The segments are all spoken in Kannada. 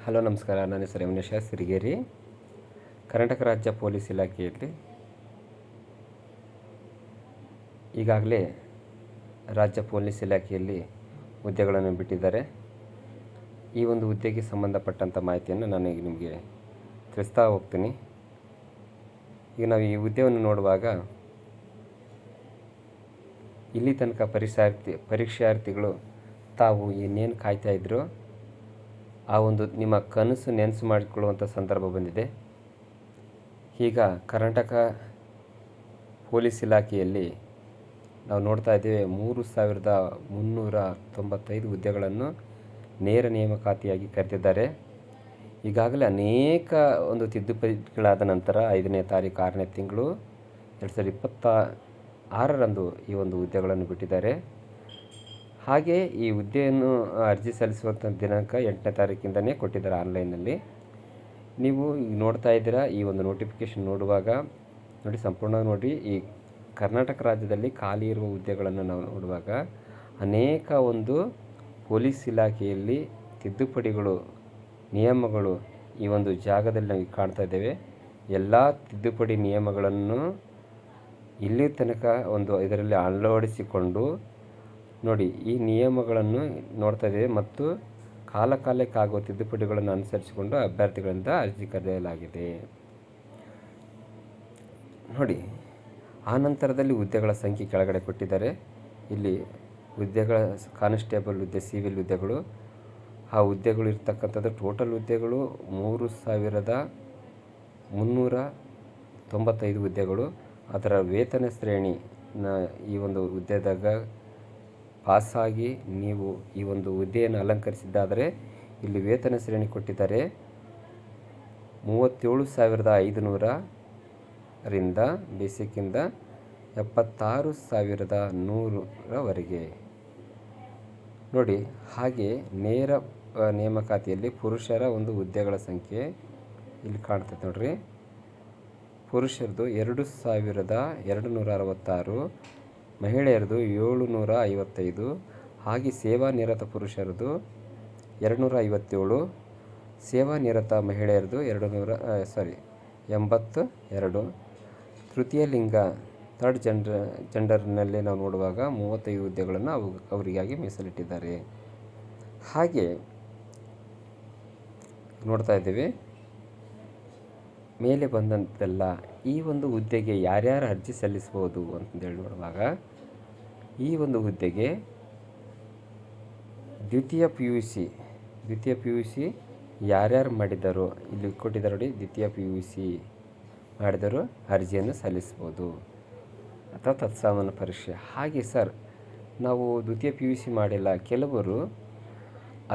ಹಲೋ ನಮಸ್ಕಾರ. ನನ್ನ ಹೆಸರು ಯಮನೇಶ ಸಿರಿಗೇರಿ. ಕರ್ನಾಟಕ ರಾಜ್ಯ ಪೊಲೀಸ್ ಇಲಾಖೆಯಲ್ಲಿ ಈಗಾಗಲೇ ರಾಜ್ಯ ಪೊಲೀಸ್ ಇಲಾಖೆಯಲ್ಲಿ ಹುದ್ದೆಗಳನ್ನು ಬಿಟ್ಟಿದ್ದಾರೆ. ಈ ಒಂದು ಹುದ್ದೆಗೆ ಸಂಬಂಧಪಟ್ಟಂಥ ಮಾಹಿತಿಯನ್ನು ನಾನು ಈಗ ನಿಮಗೆ ತಿಳಿಸ್ತಾ ಹೋಗ್ತೀನಿ. ಈಗ ನಾವು ಈ ಹುದ್ದೆಯನ್ನು ನೋಡುವಾಗ ಇಲ್ಲಿ ತನಕ ಪರೀಕ್ಷಾರ್ಥಿಗಳು ತಾವು ಇನ್ನೇನು ಕಾಯ್ತಾಯಿದ್ರು ಆ ಒಂದು ನಿಮ್ಮ ಕನಸು ನೆನಸು ಮಾಡಿಕೊಳ್ಳುವಂಥ ಸಂದರ್ಭ ಬಂದಿದೆ. ಈಗ ಕರ್ನಾಟಕ ಪೊಲೀಸ್ ಇಲಾಖೆಯಲ್ಲಿ ನಾವು ನೋಡ್ತಾ ಇದ್ದೇವೆ 3,395 ಹುದ್ದೆಗಳನ್ನು ನೇರ ನೇಮಕಾತಿಯಾಗಿ ಕರೆದಿದ್ದಾರೆ. ಈಗಾಗಲೇ ಅನೇಕ ಒಂದು ತಿದ್ದುಪಡಿಗಳಾದ ನಂತರ 5ನೇ ತಾರೀಕು 6ನೇ ತಿಂಗಳು 2026ರಂದು ಈ ಒಂದು ಹುದ್ದೆಗಳನ್ನು ಬಿಟ್ಟಿದ್ದಾರೆ. ಹಾಗೆ ಈ ಹುದ್ದೆಯನ್ನು ಅರ್ಜಿ ಸಲ್ಲಿಸುವಂಥ ದಿನಾಂಕ 8ನೇ ತಾರೀಕಿಂದನೇ ಕೊಟ್ಟಿದ್ದಾರೆ ಆನ್ಲೈನಲ್ಲಿ. ನೀವು ಈಗ ನೋಡ್ತಾ ಇದ್ದೀರಾ, ಈ ಒಂದು ನೋಟಿಫಿಕೇಷನ್ ನೋಡುವಾಗ ನೋಡಿ, ಸಂಪೂರ್ಣವಾಗಿ ನೋಡಿ. ಈ ಕರ್ನಾಟಕ ರಾಜ್ಯದಲ್ಲಿ ಖಾಲಿ ಇರುವ ಹುದ್ದೆಗಳನ್ನು ನಾವು ನೋಡುವಾಗ ಅನೇಕ ಒಂದು ಪೊಲೀಸ್ ಇಲಾಖೆಯಲ್ಲಿ ತಿದ್ದುಪಡಿಗಳು, ನಿಯಮಗಳು ಈ ಒಂದು ಜಾಗದಲ್ಲಿ ನಾವು ಕಾಣ್ತಾ ಇದ್ದೇವೆ. ಎಲ್ಲ ತಿದ್ದುಪಡಿ ನಿಯಮಗಳನ್ನು ಇಲ್ಲಿ ತನಕ ಒಂದು ಇದರಲ್ಲಿ ಅಳವಡಿಸಿಕೊಂಡು ನೋಡಿ, ಈ ನಿಯಮಗಳನ್ನು ನೋಡ್ತಾ ಇದ್ದೇವೆ ಮತ್ತು ಕಾಲಕ್ಕಾಗುವ ತಿದ್ದುಪಡಿಗಳನ್ನು ಅನುಸರಿಸಿಕೊಂಡು ಅಭ್ಯರ್ಥಿಗಳಿಂದ ಅರ್ಜಿ ಕರೆಯಲಾಗಿದೆ. ನೋಡಿ, ಆ ನಂತರದಲ್ಲಿ ಹುದ್ದೆಗಳ ಸಂಖ್ಯೆ ಕೆಳಗಡೆ ಕೊಟ್ಟಿದ್ದಾರೆ. ಇಲ್ಲಿ ಹುದ್ದೆಗಳ ಕಾನ್ಸ್ಟೇಬಲ್ ಹುದ್ದೆ, ಸಿವಿಲ್ ಹುದ್ದೆಗಳು, ಆ ಹುದ್ದೆಗಳು ಇರ್ತಕ್ಕಂಥದ್ದು ಟೋಟಲ್ ಹುದ್ದೆಗಳು 3,395 ಹುದ್ದೆಗಳು. ಅದರ ವೇತನ ಶ್ರೇಣಿ ಈ ಒಂದು ಹುದ್ದೆದಾಗ ಪಾಸಾಗಿ ನೀವು ಈ ಒಂದು ಹುದ್ದೆಯನ್ನು ಅಲಂಕರಿಸಿದ್ದಾದರೆ ಇಲ್ಲಿ ವೇತನ ಶ್ರೇಣಿ ಕೊಟ್ಟಿದ್ದಾರೆ 37,500ರಿಂದ ಬೇಸಿಕ್ಕಿಂದ 76,100ರವರೆಗೆ ನೋಡಿ. ಹಾಗೆ ನೇರ ನೇಮಕಾತಿಯಲ್ಲಿ ಪುರುಷರ ಒಂದು ಹುದ್ದೆಗಳ ಸಂಖ್ಯೆ ಇಲ್ಲಿ ಕಾಣ್ತದೆ ನೋಡ್ರಿ. ಪುರುಷರದು 2,266, ಮಹಿಳೆಯರದು 755, ಹಾಗೆ ಸೇವಾನಿರತ ಪುರುಷರದು 257, ಸೇವಾನಿರತ ಮಹಿಳೆಯರದು 82. ತೃತೀಯ ಲಿಂಗ ಥರ್ಡ್ ಜೆಂಡರ್ನಲ್ಲಿ ನಾವು ನೋಡುವಾಗ 35 ಹುದ್ದೆಗಳನ್ನು ಅವರಿಗಾಗಿ ಮೀಸಲಿಟ್ಟಿದ್ದಾರೆ. ಹಾಗೆ ನೋಡ್ತಾ ಇದ್ದೇವೆ ಮೇಲೆ ಬಂದಂತೆಲ್ಲ ಈ ಒಂದು ಹುದ್ದೆಗೆ ಯಾರ್ಯಾರು ಅರ್ಜಿ ಸಲ್ಲಿಸ್ಬೋದು ಅಂತಂದೇಳಿ ನೋಡುವಾಗ ಈ ಒಂದು ಹುದ್ದೆಗೆ ದ್ವಿತೀಯ ಪಿ ಯು ಸಿ ಯಾರ್ಯಾರು ಮಾಡಿದ್ದಾರೋ ಇಲ್ಲಿ ಕೊಟ್ಟಿದ್ದಾರೆ ನೋಡಿ. ದ್ವಿತೀಯ PUC ಮಾಡಿದರೂ ಅರ್ಜಿಯನ್ನು ಸಲ್ಲಿಸ್ಬೋದು ಅಥವಾ ತತ್ಸಾಮಾನ್ಯ ಪರೀಕ್ಷೆ. ಹಾಗೆ ಸರ್, ನಾವು ದ್ವಿತೀಯ PUC ಮಾಡಿಲ್ಲ, ಕೆಲವರು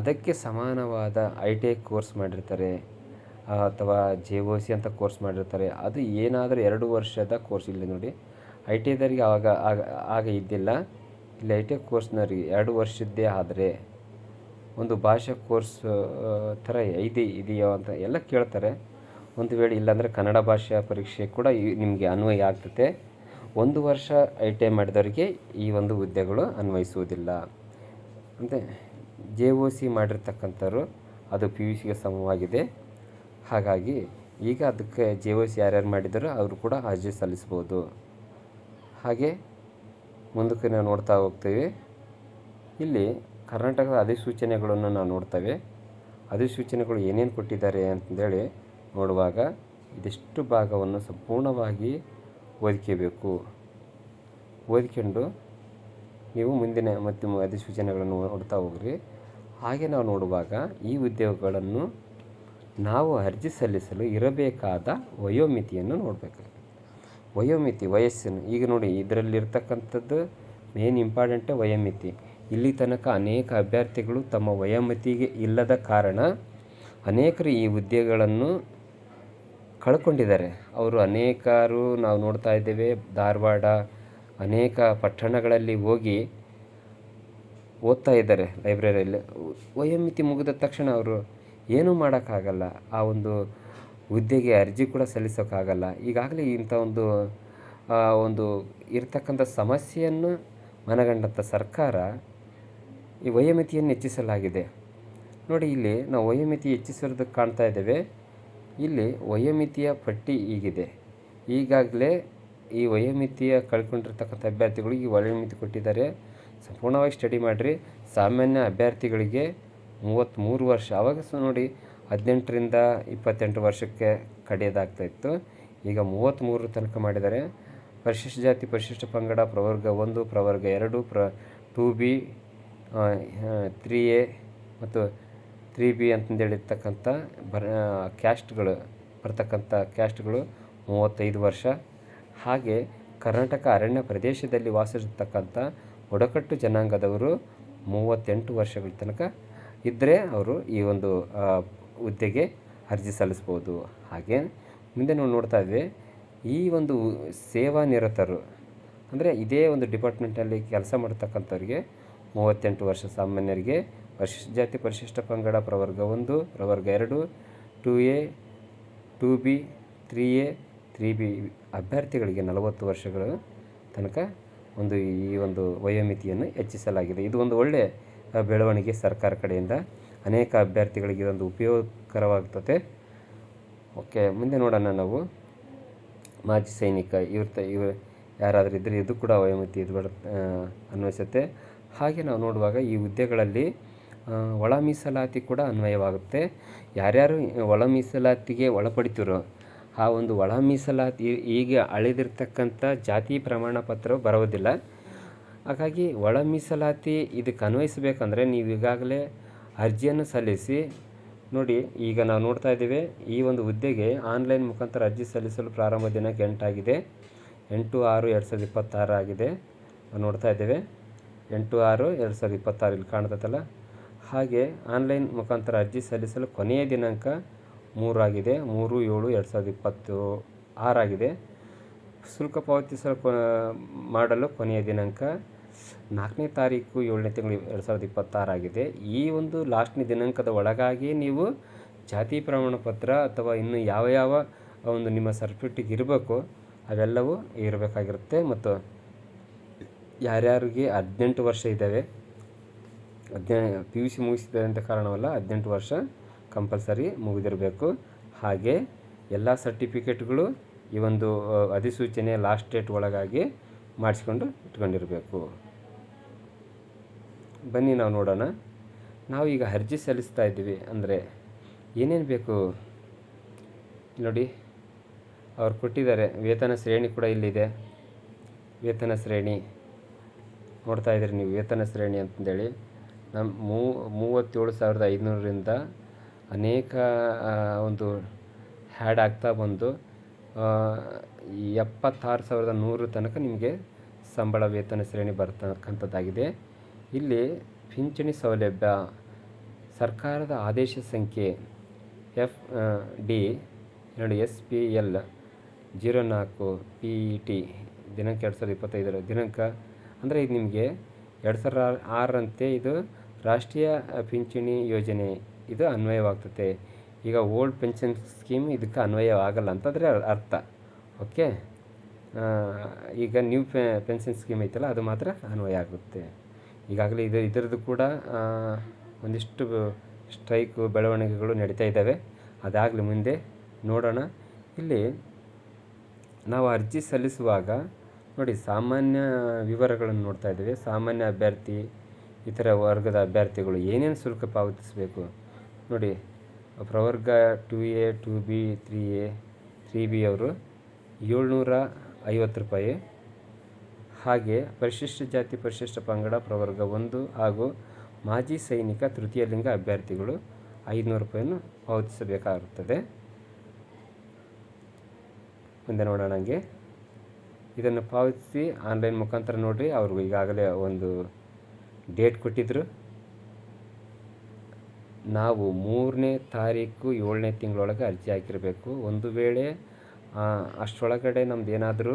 ಅದಕ್ಕೆ ಸಮಾನವಾದ ITI ಕೋರ್ಸ್ ಮಾಡಿರ್ತಾರೆ ಅಥವಾ JOC ಅಂತ ಕೋರ್ಸ್ ಮಾಡಿರ್ತಾರೆ. ಅದು ಏನಾದರೂ 2 ವರ್ಷದ ಕೋರ್ಸ್ ಇಲ್ಲಿ ನೋಡಿ. ITIದವರಿಗೆ ಆಗ ಇದ್ದಿಲ್ಲ. ಇಲ್ಲಿ ITI ಕೋರ್ಸ್ನವರಿಗೆ 2 ವರ್ಷದ್ದೇ ಆದರೆ ಒಂದು ಭಾಷಾ ಕೋರ್ಸ್ ಥರ ಇದೆಯೋ ಅಂತ ಎಲ್ಲ ಕೇಳ್ತಾರೆ. ಒಂದು ವೇಳೆ ಇಲ್ಲಾಂದರೆ ಕನ್ನಡ ಭಾಷಾ ಪರೀಕ್ಷೆ ಕೂಡ ನಿಮಗೆ ಅನ್ವಯ ಆಗ್ತದೆ. 1 ವರ್ಷ ITI ಮಾಡಿದವರಿಗೆ ಈ ಒಂದು ಹುದ್ದೆಗಳು ಅನ್ವಯಿಸುವುದಿಲ್ಲ. ಮತ್ತು JOC ಮಾಡಿರ್ತಕ್ಕಂಥವ್ರು ಅದು PUCಗೆ ಸಮವಾಗಿದೆ. ಹಾಗಾಗಿ ಈಗ ಅದಕ್ಕೆ JOC ಯಾರ್ಯಾರು ಮಾಡಿದ್ದಾರೋ ಅವರು ಕೂಡ ಅರ್ಜಿ ಸಲ್ಲಿಸ್ಬೋದು. ಹಾಗೆ ಮುಂದಕ್ಕೆ ನಾವು ನೋಡ್ತಾ ಹೋಗ್ತೀವಿ. ಇಲ್ಲಿ ಕರ್ನಾಟಕದ ಅಧಿಸೂಚನೆಗಳನ್ನು ನಾವು ನೋಡ್ತೇವೆ. ಅಧಿಸೂಚನೆಗಳು ಏನೇನು ಕೊಟ್ಟಿದ್ದಾರೆ ಅಂತಂದೇಳಿ ನೋಡುವಾಗ ಇದಿಷ್ಟು ಭಾಗವನ್ನು ಸಂಪೂರ್ಣವಾಗಿ ಓದ್ಕೊಂಡು ನೀವು ಮುಂದಿನ ಮತ್ತು ಅಧಿಸೂಚನೆಗಳನ್ನು ನೋಡ್ತಾ ಹೋಗ್ರಿ. ಹಾಗೆ ನಾವು ನೋಡುವಾಗ ಈ ಹುದ್ದೆಗಳನ್ನು ನಾವು ಅರ್ಜಿ ಸಲ್ಲಿಸಲು ಇರಬೇಕಾದ ವಯೋಮಿತಿಯನ್ನು ನೋಡಬೇಕು. ವಯಸ್ಸನ್ನು ಈಗ ನೋಡಿ, ಇದರಲ್ಲಿರ್ತಕ್ಕಂಥದ್ದು ಮೇನ್ ಇಂಪಾರ್ಟೆಂಟೇ ವಯೋಮಿತಿ. ಇಲ್ಲಿ ತನಕ ಅನೇಕ ಅಭ್ಯರ್ಥಿಗಳು ತಮ್ಮ ವಯೋಮಿತಿಗೆ ಇಲ್ಲದ ಕಾರಣ ಅನೇಕರು ಈ ಹುದ್ದೆಗಳನ್ನು ಕಳ್ಕೊಂಡಿದ್ದಾರೆ. ಅವರು ಅನೇಕರು ನಾವು ನೋಡ್ತಾ ಇದ್ದೇವೆ, ಧಾರವಾಡ ಅನೇಕ ಪಟ್ಟಣಗಳಲ್ಲಿ ಹೋಗಿ ಓದ್ತಾ ಇದ್ದಾರೆ ಲೈಬ್ರರಿಯಲ್ಲಿ. ವಯೋಮಿತಿ ಮುಗಿದ ತಕ್ಷಣ ಅವರು ಏನೂ ಮಾಡೋಕ್ಕಾಗಲ್ಲ, ಆ ಒಂದು ಹುದ್ದೆಗೆ ಅರ್ಜಿ ಕೂಡ ಸಲ್ಲಿಸೋಕ್ಕಾಗಲ್ಲ. ಈಗಾಗಲೇ ಇಂಥ ಒಂದು ಇರ್ತಕ್ಕಂಥ ಸಮಸ್ಯೆಯನ್ನು ಮನಗಂಡಂಥ ಸರ್ಕಾರ ಈ ವಯೋಮಿತಿಯನ್ನು ಹೆಚ್ಚಿಸಲಾಗಿದೆ. ನೋಡಿ, ಇಲ್ಲಿ ನಾವು ವಯೋಮಿತಿ ಹೆಚ್ಚಿಸಿರೋದಕ್ಕೆ ಕಾಣ್ತಾ ಇದ್ದೇವೆ. ಇಲ್ಲಿ ವಯೋಮಿತಿಯ ಪಟ್ಟಿ ಹೀಗಿದೆ. ಈಗಾಗಲೇ ಈ ವಯೋಮಿತಿಯ ಕಳ್ಕೊಂಡಿರ್ತಕ್ಕಂಥ ಅಭ್ಯರ್ಥಿಗಳಿಗೆ ಈ ವಯೋಮಿತಿ ಕೊಟ್ಟಿದ್ದಾರೆ. ಸಂಪೂರ್ಣವಾಗಿ ಸ್ಟಡಿ ಮಾಡಿರಿ. ಸಾಮಾನ್ಯ ಅಭ್ಯರ್ಥಿಗಳಿಗೆ 33 ವರ್ಷ, ಆವಾಗ ನೋಡಿ 18ರಿಂದ 28 ವರ್ಷಕ್ಕೆ ಕಡಿಯೋದಾಗ್ತಾಯಿತ್ತು. ಈಗ 33 ತನಕ ಮಾಡಿದ್ದಾರೆ. ಪರಿಶಿಷ್ಟ ಜಾತಿ ಪರಿಶಿಷ್ಟ ಪಂಗಡ ಪ್ರವರ್ಗ 1, ಪ್ರವರ್ಗ 2, 2B, 3A ಮತ್ತು 3B ಅಂತಂದೇಳಿರ್ತಕ್ಕಂಥ ಕ್ಯಾಸ್ಟ್ಗಳು ಬರ್ತಕ್ಕಂಥ ಕ್ಯಾಸ್ಟ್ಗಳು 35 ವರ್ಷ. ಹಾಗೆ ಕರ್ನಾಟಕ ಅರಣ್ಯ ಪ್ರದೇಶದಲ್ಲಿ ವಾಸಿಸಿರ್ತಕ್ಕಂಥ ಬುಡಕಟ್ಟು ಜನಾಂಗದವರು 38 ವರ್ಷಗಳ ತನಕ ಇದ್ದರೆ ಅವರು ಈ ಒಂದು ಹುದ್ದೆಗೆ ಅರ್ಜಿ ಸಲ್ಲಿಸ್ಬೋದು. ಹಾಗೆ ಮುಂದೆ ನಾವು ನೋಡ್ತಾ ಇದ್ವಿ, ಈ ಒಂದು ಸೇವಾ ನಿರತರು ಅಂದರೆ ಇದೇ ಒಂದು ಡಿಪಾರ್ಟ್ಮೆಂಟಲ್ಲಿ ಕೆಲಸ ಮಾಡ್ತಕ್ಕಂಥವ್ರಿಗೆ 38 ವರ್ಷ ಸಾಮಾನ್ಯರಿಗೆ, ಪರಿಶಿಷ್ಟ ಜಾತಿ ಪರಿಶಿಷ್ಟ ಪಂಗಡ ಪ್ರವರ್ಗ 1, ಪ್ರವರ್ಗ 2, 2A, 2B, 3A, 3B ಅಭ್ಯರ್ಥಿಗಳಿಗೆ 40 ವರ್ಷಗಳ ತನಕ ಈ ಒಂದು ವಯೋಮಿತಿಯನ್ನು ಹೆಚ್ಚಿಸಲಾಗಿದೆ. ಇದು ಒಂದು ಒಳ್ಳೆಯ ಬೆಳವಣಿಗೆ ಸರ್ಕಾರ ಕಡೆಯಿಂದ. ಅನೇಕ ಅಭ್ಯರ್ಥಿಗಳಿಗೆ ಇದೊಂದು ಉಪಯೋಗಕರವಾಗ್ತದೆ. ಓಕೆ, ಮುಂದೆ ನೋಡೋಣ ನಾವು ಮಾಜಿ ಸೈನಿಕ ಇವರು ಯಾರಾದರೂ ಇದ್ದರೆ ಇದು ಕೂಡ ವಯೋಮಿತಿ ಅನ್ವಯಿಸುತ್ತೆ. ಹಾಗೆ ನಾವು ನೋಡುವಾಗ ಈ ಹುದ್ದೆಗಳಲ್ಲಿ ಒಳ ಮೀಸಲಾತಿ ಕೂಡ ಅನ್ವಯವಾಗುತ್ತೆ. ಯಾರ್ಯಾರು ಒಳ ಮೀಸಲಾತಿಗೆ ಒಳಪಡ್ತಿರೋ ಆ ಒಂದು ಒಳ ಮೀಸಲಾತಿ ಈಗ ಅಳೆದಿರ್ತಕ್ಕಂಥ ಜಾತಿ ಪ್ರಮಾಣ ಪತ್ರ ಬರೋದಿಲ್ಲ. ಹಾಗಾಗಿ ಒಳ ಮೀಸಲಾತಿ ಇದಕ್ಕೆ ಅನ್ವಯಿಸಬೇಕಂದ್ರೆ ನೀವು ಈಗಾಗಲೇ ಅರ್ಜಿಯನ್ನು ಸಲ್ಲಿಸಿ ನೋಡಿ. ಈಗ ನಾವು ನೋಡ್ತಾ ಇದ್ದೇವೆ, ಈ ಒಂದು ಹುದ್ದೆಗೆ ಆನ್ಲೈನ್ ಮುಖಾಂತರ ಅರ್ಜಿ ಸಲ್ಲಿಸಲು ಪ್ರಾರಂಭ ದಿನಾಂಕ 8 ಆಗಿದೆ. 8/6/2026 ಆಗಿದೆ. ನಾವು ನೋಡ್ತಾ ಇದ್ದೇವೆ 8/6/2026 ಇಲ್ಲಿ ಕಾಣ್ತದಲ್ಲ. ಹಾಗೆ ಆನ್ಲೈನ್ ಮುಖಾಂತರ ಅರ್ಜಿ ಸಲ್ಲಿಸಲು ಕೊನೆಯ ದಿನಾಂಕ 3 ಆಗಿದೆ. 3/7/2026 ಆಗಿದೆ. ಶುಲ್ಕ ಪಾವತಿಸಲು ಮಾಡಲು ಕೊನೆಯ ದಿನಾಂಕ 4ನೇ ತಾರೀಕು 7ನೇ ತಿಂಗಳು 2026 ಆಗಿದೆ. ಈ ಒಂದು ಲಾಸ್ಟ್ನೇ ದಿನಾಂಕದ ಒಳಗಾಗಿ ನೀವು ಜಾತಿ ಪ್ರಮಾಣ ಪತ್ರ ಅಥವಾ ಇನ್ನು ಯಾವ ಒಂದು ನಿಮ್ಮ ಸರ್ಟಿಫಿಕೇಟ್ ಇರಬೇಕು ಅವೆಲ್ಲವೂ ಇರಬೇಕಾಗಿರುತ್ತೆ. ಮತ್ತು ಯಾರ್ಯಾರಿಗೆ 18 ವರ್ಷ ಇದ್ದಾವೆ, PUC ಮುಗಿಸಿದ್ದಾರೆ ಅಂತ ಕಾರಣವಲ್ಲ, 18 ವರ್ಷ ಕಂಪಲ್ಸರಿ ಮುಗಿದಿರಬೇಕು. ಹಾಗೆ ಎಲ್ಲ ಸರ್ಟಿಫಿಕೇಟ್ಗಳು ಈ ಒಂದು ಅಧಿಸೂಚನೆ ಲಾಸ್ಟ್ ಡೇಟ್ ಒಳಗಾಗಿ ಮಾಡಿಸ್ಕೊಂಡು ಇಟ್ಕೊಂಡಿರಬೇಕು. ಬನ್ನಿ ನಾವು ನೋಡೋಣ. ನಾವು ಈಗ ಅರ್ಜಿ ಸಲ್ಲಿಸ್ತಾ ಇದ್ದೀವಿ ಅಂದರೆ ಏನೇನು ಬೇಕು ನೋಡಿ. ಅವ್ರು ಕೊಟ್ಟಿದ್ದಾರೆ ವೇತನ ಶ್ರೇಣಿ ಕೂಡ ಇಲ್ಲಿದೆ. ವೇತನ ಶ್ರೇಣಿ ನೋಡ್ತಾ ಇದ್ದೀರಿ ನೀವು. ವೇತನ ಶ್ರೇಣಿ ಅಂತಂದೇಳಿ ನಮ್ಮ 37,500ರಿಂದ ಅನೇಕ ಒಂದು ಹ್ಯಾಡ್ ಆಗ್ತಾ ಬಂದು 76,100 ತನಕ ನಿಮಗೆ ಸಂಬಳ ವೇತನ ಶ್ರೇಣಿ ಬರ್ತಕ್ಕಂಥದ್ದಾಗಿದೆ. ಇಲ್ಲಿ ಪಿಂಚಣಿ ಸೌಲಭ್ಯ ಸರ್ಕಾರದ ಆದೇಶ ಸಂಖ್ಯೆ FD SPL 04 PET ದಿನಾಂಕ 2025 ದಿನಾಂಕ ಅಂದರೆ ಇದು ನಿಮಗೆ 2006ರಂತೆ ಇದು ರಾಷ್ಟ್ರೀಯ ಪಿಂಚಣಿ ಯೋಜನೆ ಇದು ಅನ್ವಯವಾಗ್ತದೆ. ಈಗ ಓಲ್ಡ್ ಪೆನ್ಷನ್ ಸ್ಕೀಮ್ ಇದಕ್ಕೆ ಅನ್ವಯವಾಗಲ್ಲ ಅಂತಂದರೆ ಅರ್ಥ. ಓಕೆ, ಈಗ ನ್ಯೂ ಪೆನ್ಷನ್ ಸ್ಕೀಮ್ ಐತಲ್ಲ ಅದು ಮಾತ್ರ ಅನ್ವಯ ಆಗುತ್ತೆ. ಈಗಾಗಲೇ ಇದರದ್ದು ಕೂಡ ಒಂದಿಷ್ಟು ಸ್ಟ್ರೈಕು ಬೆಳವಣಿಗೆಗಳು ನಡೀತಾ ಇದ್ದಾವೆ. ಅದಾಗಲಿ ಮುಂದೆ ನೋಡೋಣ. ಇಲ್ಲಿ ನಾವು ಅರ್ಜಿ ಸಲ್ಲಿಸುವಾಗ ನೋಡಿ ಸಾಮಾನ್ಯ ವಿವರಗಳನ್ನು ನೋಡ್ತಾ ಇದ್ದೇವೆ. ಸಾಮಾನ್ಯ ಅಭ್ಯರ್ಥಿ ಇತರ ವರ್ಗದ ಅಭ್ಯರ್ಥಿಗಳು ಏನೇನು ಶುಲ್ಕ ಪಾವತಿಸಬೇಕು ನೋಡಿ. ಪ್ರವರ್ಗ 2A 2B 3A 3B ಅವರು 750 ರೂಪಾಯಿ. ಹಾಗೆ ಪರಿಶಿಷ್ಟ ಜಾತಿ ಪರಿಶಿಷ್ಟ ಪಂಗಡ ಪ್ರವರ್ಗ 1 ಹಾಗೂ ಮಾಜಿ ಸೈನಿಕ ತೃತೀಯ ಲಿಂಗ ಅಭ್ಯರ್ಥಿಗಳು 500 ರೂಪಾಯಿಯನ್ನು ಪಾವತಿಸಬೇಕಾಗುತ್ತದೆ. ಮುಂದೆ ನೋಡೋಣ. ಹಂಗೆ ಇದನ್ನು ಪಾವತಿಸಿ ಆನ್ಲೈನ್ ಮುಖಾಂತರ ನೋಡಿರಿ. ಅವ್ರಿಗೆ ಈಗಾಗಲೇ ಒಂದು ಡೇಟ್ ಕೊಟ್ಟಿದ್ದರು. ನಾವು 3ನೇ ತಾರೀಕು 7ನೇ ತಿಂಗಳೊಳಗೆ ಅರ್ಜಿ ಹಾಕಿರಬೇಕು. ಒಂದು ವೇಳೆ ಅಷ್ಟರೊಳಗಡೆ ನಮ್ದು ಏನಾದರೂ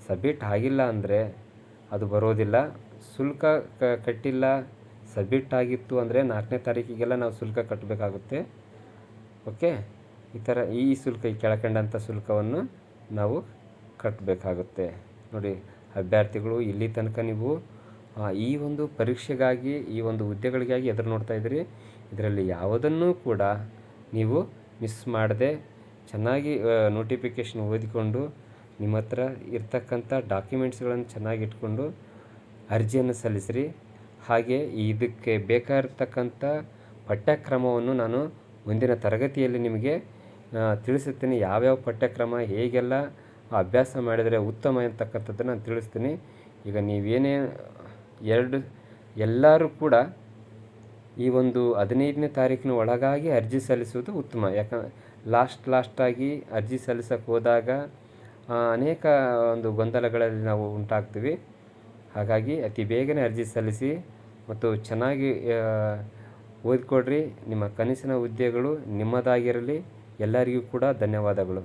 ಸಬ್ಮಿಟ್ ಆಗಿಲ್ಲ ಅಂದರೆ ಅದು ಬರೋದಿಲ್ಲ. ಶುಲ್ಕ ಕಟ್ಟಿಲ್ಲ, ಸಬ್ಮಿಟ್ ಆಗಿತ್ತು ಅಂದರೆ 4ನೇ ತಾರೀಕಿಗೆಲ್ಲ ನಾವು ಶುಲ್ಕ ಕಟ್ಟಬೇಕಾಗುತ್ತೆ. ಓಕೆ, ಈ ಶುಲ್ಕ ಈ ಕೆಳಕಂಡಂಥ ಶುಲ್ಕವನ್ನು ನಾವು ಕಟ್ಟಬೇಕಾಗುತ್ತೆ ನೋಡಿ. ಅಭ್ಯರ್ಥಿಗಳು ಇಲ್ಲಿ ತನಕ ನೀವು ಈ ಒಂದು ಪರೀಕ್ಷೆಗಾಗಿ ಈ ಒಂದು ಹುದ್ದೆಗಳಿಗಾಗಿ ಎದುರು ನೋಡ್ತಾ ಇದ್ದೀರಿ. ಇದರಲ್ಲಿ ಯಾವುದನ್ನೂ ಕೂಡ ನೀವು ಮಿಸ್ ಮಾಡದೆ ಚೆನ್ನಾಗಿ ನೋಟಿಫಿಕೇಷನ್ ಓದಿಕೊಂಡು ನಿಮ್ಮ ಹತ್ರ ಇರ್ತಕ್ಕಂಥ ಡಾಕ್ಯುಮೆಂಟ್ಸ್ಗಳನ್ನು ಚೆನ್ನಾಗಿ ಇಟ್ಕೊಂಡು ಅರ್ಜಿಯನ್ನು ಸಲ್ಲಿಸಿರಿ. ಹಾಗೆ ಇದಕ್ಕೆ ಬೇಕಾಗಿರ್ತಕ್ಕಂಥ ಪಠ್ಯಕ್ರಮವನ್ನು ನಾನು ಮುಂದಿನ ತರಗತಿಯಲ್ಲಿ ನಿಮಗೆ ತಿಳಿಸುತ್ತೀನಿ. ಯಾವ್ಯಾವ ಪಠ್ಯಕ್ರಮ ಹೇಗೆಲ್ಲ ಅಭ್ಯಾಸ ಮಾಡಿದರೆ ಉತ್ತಮ ಅಂತಕ್ಕಂಥದ್ದನ್ನು ನಾನು ತಿಳಿಸ್ತೀನಿ. ಈಗ ನೀವೇನೇ ಎಲ್ಲರೂ ಕೂಡ ಈ ಒಂದು 15ನೇ ತಾರೀಕಿನ ಒಳಗಾಗಿ ಅರ್ಜಿ ಸಲ್ಲಿಸುವುದು ಉತ್ತಮ. ಯಾಕಂದರೆ ಲಾಸ್ಟಾಗಿ ಅರ್ಜಿ ಸಲ್ಲಿಸೋಕ್ಕೆ ಹೋದಾಗ ಅನೇಕ ಒಂದು ಗೊಂದಲಗಳಲ್ಲಿ ನಾವು ಉಂಟಾಗ್ತೀವಿ. ಹಾಗಾಗಿ ಅತಿ ಬೇಗನೆ ಅರ್ಜಿ ಸಲ್ಲಿಸಿ ಮತ್ತು ಚೆನ್ನಾಗಿ ಓದಿಕೊಡ್ರಿ. ನಿಮ್ಮ ಕನಸಿನ ಹುದ್ದೆಗಳು ನಿಮ್ಮದಾಗಿರಲಿ. ಎಲ್ಲರಿಗೂ ಕೂಡ ಧನ್ಯವಾದಗಳು.